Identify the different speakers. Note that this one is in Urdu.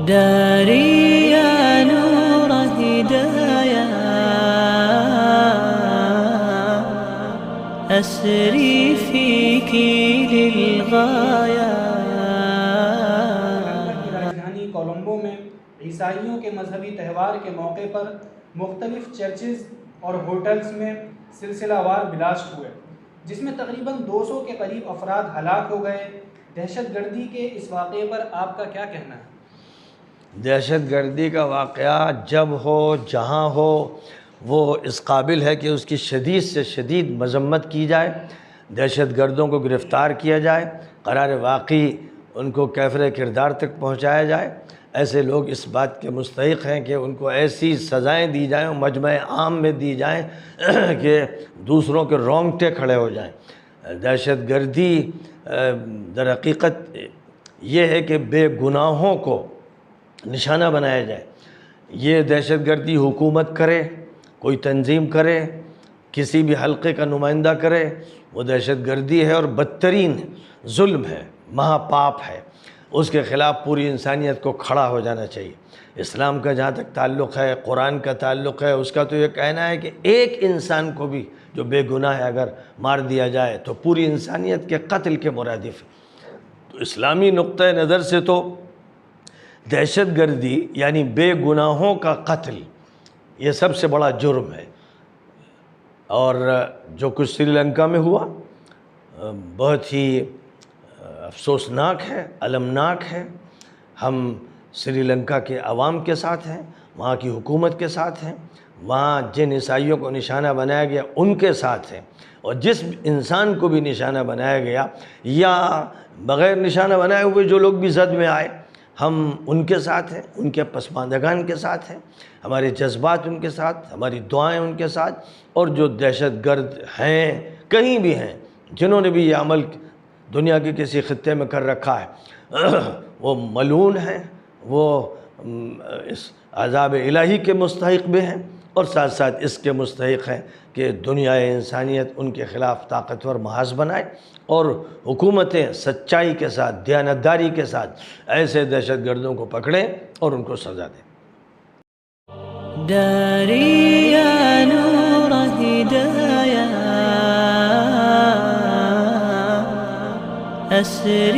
Speaker 1: داري يا نور هدايا أسري فيك للغاية.
Speaker 2: راجدھانی کولمبو میں عیسائیوں کے مذہبی تہوار کے موقع پر مختلف چرچز اور ہوٹلز میں سلسلہ وار بلاسٹ ہوئے، جس میں تقریباً 200 کے قریب افراد ہلاک ہو گئے. دہشت گردی کے اس واقعے پر آپ کا کیا کہنا ہے؟
Speaker 3: دہشت گردی کا واقعہ جب ہو جہاں ہو وہ اس قابل ہے کہ اس کی شدید سے شدید مذمت کی جائے، دہشت گردوں کو گرفتار کیا جائے، قرار واقعی ان کو کیفر کردار تک پہنچایا جائے. ایسے لوگ اس بات کے مستحق ہیں کہ ان کو ایسی سزائیں دی جائیں اور مجمع عام میں دی جائیں کہ دوسروں کے رونگٹے کھڑے ہو جائیں. دہشت گردی در حقیقت یہ ہے کہ بے گناہوں کو نشانہ بنایا جائے. یہ دہشت گردی حکومت کرے، کوئی تنظیم کرے، کسی بھی حلقے کا نمائندہ کرے، وہ دہشت گردی ہے اور بدترین ظلم ہے، مہا پاپ ہے. اس کے خلاف پوری انسانیت کو کھڑا ہو جانا چاہیے. اسلام کا جہاں تک تعلق ہے، قرآن کا تعلق ہے، اس کا تو یہ کہنا ہے کہ ایک انسان کو بھی جو بے گناہ ہے اگر مار دیا جائے تو پوری انسانیت کے قتل کے مرادف ہے. تو اسلامی نقطۂ نظر سے تو دہشت گردی یعنی بے گناہوں کا قتل یہ سب سے بڑا جرم ہے. اور جو کچھ سری لنکا میں ہوا بہت ہی افسوسناک ہے، المناک ہے. ہم سری لنکا کے عوام کے ساتھ ہیں، وہاں کی حکومت کے ساتھ ہیں، وہاں جن عیسائیوں کو نشانہ بنایا گیا ان کے ساتھ ہیں، اور جس انسان کو بھی نشانہ بنایا گیا یا بغیر نشانہ بنائے ہوئے جو لوگ بھی زد میں آئے ہم ان کے ساتھ ہیں، ان کے پسماندگان کے ساتھ ہیں. ہمارے جذبات ان کے ساتھ، ہماری دعائیں ان کے ساتھ. اور جو دہشت گرد ہیں کہیں بھی ہیں، جنہوں نے بھی یہ عمل دنیا کے کسی خطے میں کر رکھا ہے وہ ملعون ہیں، وہ اس عذاب الہی کے مستحق بھی ہیں، اور ساتھ ساتھ اس کے مستحق ہیں کہ دنیا انسانیت ان کے خلاف طاقتور محاذ بنائے اور حکومتیں سچائی کے ساتھ، دیانتداری کے ساتھ ایسے دہشت گردوں کو پکڑیں اور ان کو سزا دیں.
Speaker 1: داري يا نور هدايا أسري